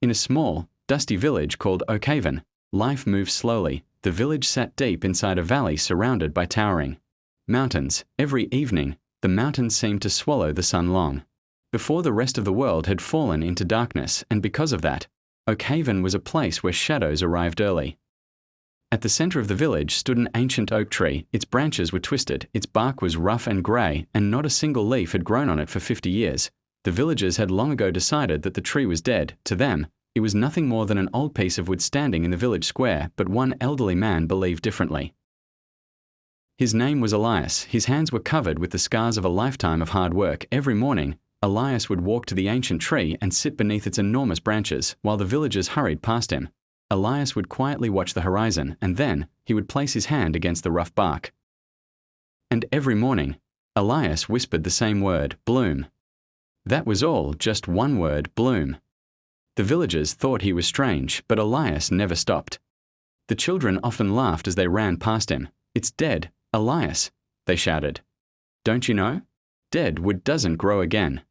In a small, dusty village called Oakhaven, life moved slowly. The village sat deep inside a valley surrounded by towering mountains. Every evening, the mountains seemed to swallow the sun long before the rest of the world had fallen into darkness, and because of that, Oakhaven was a place where shadows arrived early. At the center of the village stood an ancient oak tree. Its branches were twisted, its bark was rough and grey, and not a single leaf had grown on it for 50 years. The villagers had long ago decided that the tree was dead. To them, it was nothing more than an old piece of wood standing in the village square, but one elderly man believed differently. His name was Elias. His hands were covered with the scars of a lifetime of hard work. Every morning, Elias would walk to the ancient tree and sit beneath its enormous branches, while the villagers hurried past him. Elias would quietly watch the horizon, and then he would place his hand against the rough bark. And every morning, Elias whispered the same word, bloom. That was all, just one word, bloom. The villagers thought he was strange, but Elias never stopped. The children often laughed as they ran past him. It's dead, Elias, they shouted. Don't you know? Dead wood doesn't grow again.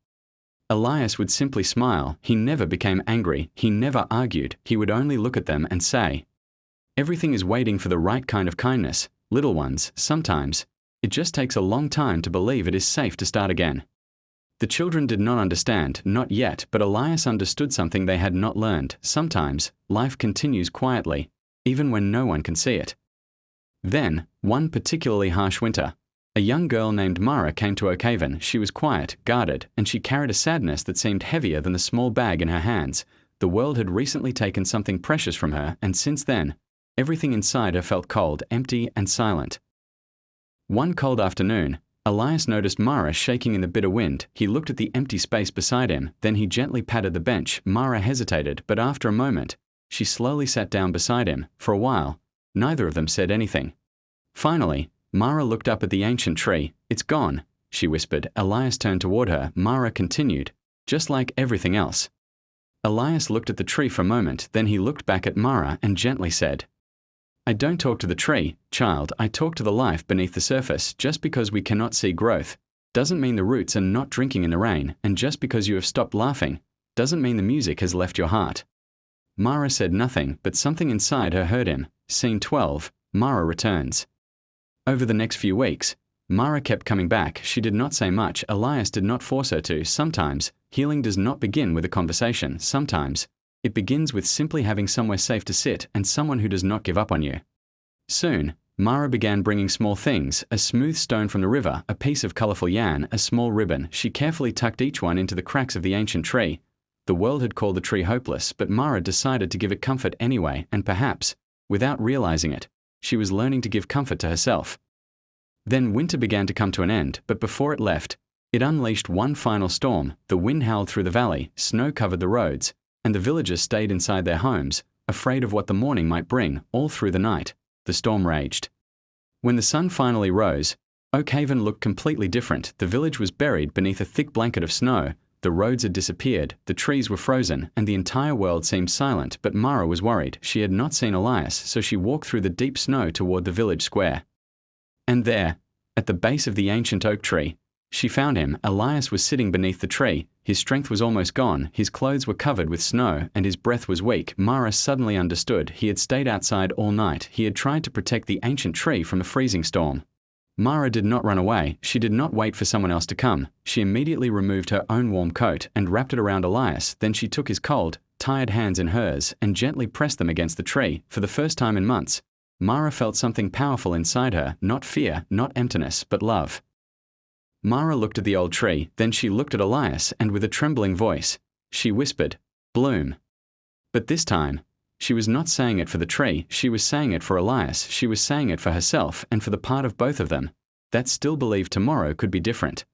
Elias would simply smile. He never became angry. He never argued. He would only look at them and say, everything is waiting for the right kind of kindness. Little ones, sometimes, it just takes a long time to believe it is safe to start again. The children did not understand, not yet, but Elias understood something they had not learned. Sometimes, life continues quietly, even when no one can see it. Then, one particularly harsh winter, a young girl named Mara came to Oakhaven. She was quiet, guarded, and she carried a sadness that seemed heavier than the small bag in her hands. The world had recently taken something precious from her, and since then, everything inside her felt cold, empty, and silent. One cold afternoon, Elias noticed Mara shaking in the bitter wind. He looked at the empty space beside him, then he gently patted the bench. Mara hesitated, but after a moment, she slowly sat down beside him. For a while, neither of them said anything. Finally, Mara looked up at the ancient tree. It's gone, she whispered. Elias turned toward her. Mara continued, just like everything else. Elias looked at the tree for a moment, then he looked back at Mara and gently said, I don't talk to the tree, child, I talk to the life beneath the surface. Just because we cannot see growth doesn't mean the roots are not drinking in the rain, and just because you have stopped laughing doesn't mean the music has left your heart. Mara said nothing, but something inside her heard him. Scene 12, Mara returns. Over the next few weeks, Mara kept coming back. She did not say much. Elias did not force her to. Sometimes, healing does not begin with a conversation. Sometimes, it begins with simply having somewhere safe to sit and someone who does not give up on you. Soon, Mara began bringing small things, a smooth stone from the river, a piece of colorful yarn, a small ribbon. She carefully tucked each one into the cracks of the ancient tree. The world had called the tree hopeless, but Mara decided to give it comfort anyway, and perhaps, without realizing it, she was learning to give comfort to herself. Then winter began to come to an end, but before it left, it unleashed one final storm. The wind howled through the valley, snow covered the roads, and the villagers stayed inside their homes, afraid of what the morning might bring. All through the night, the storm raged. When the sun finally rose, Oakhaven looked completely different. The village was buried beneath a thick blanket of snow. The roads had disappeared, the trees were frozen, and the entire world seemed silent. But Mara was worried. She had not seen Elias, so she walked through the deep snow toward the village square. And there, at the base of the ancient oak tree, she found him. Elias was sitting beneath the tree. His strength was almost gone, his clothes were covered with snow, and his breath was weak. Mara suddenly understood. He had stayed outside all night. He had tried to protect the ancient tree from a freezing storm. Mara did not run away. She did not wait for someone else to come. She immediately removed her own warm coat and wrapped it around Elias. Then she took his cold, tired hands in hers and gently pressed them against the tree. For the first time in months, Mara felt something powerful inside her, not fear, not emptiness, but love. Mara looked at the old tree, then she looked at Elias, and with a trembling voice, she whispered, "Bloom." But this time, she was not saying it for the tree, she was saying it for Elias. She was saying it for herself and for the part of both of them that still believed tomorrow could be different.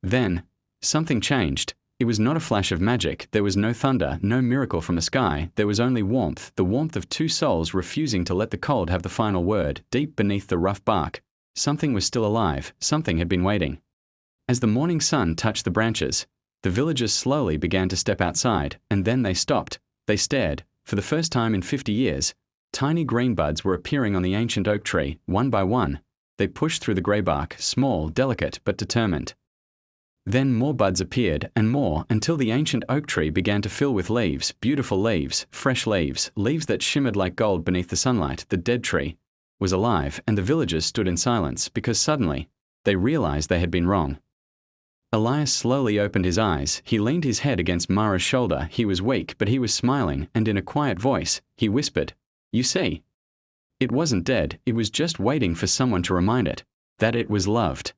Then, something changed. It was not a flash of magic. There was no thunder, no miracle from the sky. There was only warmth, the warmth of two souls refusing to let the cold have the final word. Deep beneath the rough bark, something was still alive. Something had been waiting. As the morning sun touched the branches, the villagers slowly began to step outside, and then they stopped. They stared. For the first time in 50 years, tiny green buds were appearing on the ancient oak tree. One by one, they pushed through the grey bark, small, delicate, but determined. Then more buds appeared, and more, until the ancient oak tree began to fill with leaves, beautiful leaves, fresh leaves, leaves that shimmered like gold beneath the sunlight. The dead tree was alive, and the villagers stood in silence, because suddenly they realized they had been wrong. Elias slowly opened his eyes. He leaned his head against Mara's shoulder. He was weak, but he was smiling, and in a quiet voice, he whispered, "You see, it wasn't dead, it was just waiting for someone to remind it that it was loved."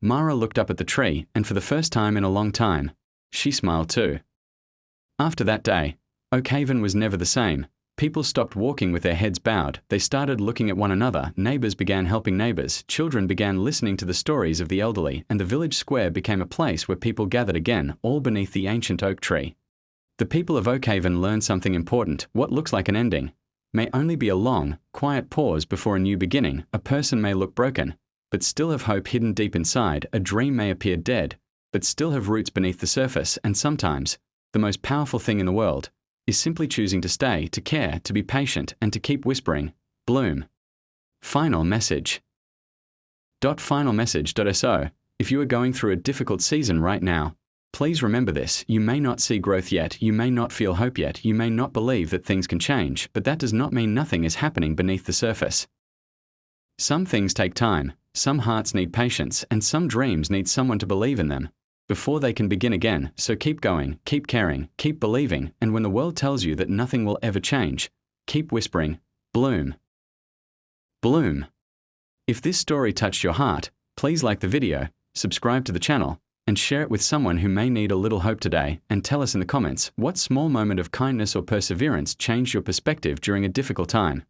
Mara looked up at the tree, and for the first time in a long time, she smiled too. After that day, Oakhaven was never the same. People stopped walking with their heads bowed. They started looking at one another. Neighbors began helping neighbors. Children began listening to the stories of the elderly, and the village square became a place where people gathered again, all beneath the ancient oak tree. The people of Oakhaven learned something important. What looks like an ending may only be a long, quiet pause before a new beginning. A person may look broken, but still have hope hidden deep inside. A dream may appear dead, but still have roots beneath the surface. And sometimes, the most powerful thing in the world is simply choosing to stay, to care, to be patient, and to keep whispering, bloom. Final message. Final message.so. If you are going through a difficult season right now, please remember this. You may not see growth yet, you may not feel hope yet, you may not believe that things can change, but that does not mean nothing is happening beneath the surface. Some things take time, some hearts need patience, and some dreams need someone to believe in them before they can begin again. So keep going, keep caring, keep believing, and when the world tells you that nothing will ever change, keep whispering, bloom. Bloom. If this story touched your heart, please like the video, subscribe to the channel, and share it with someone who may need a little hope today, and tell us in the comments what small moment of kindness or perseverance changed your perspective during a difficult time.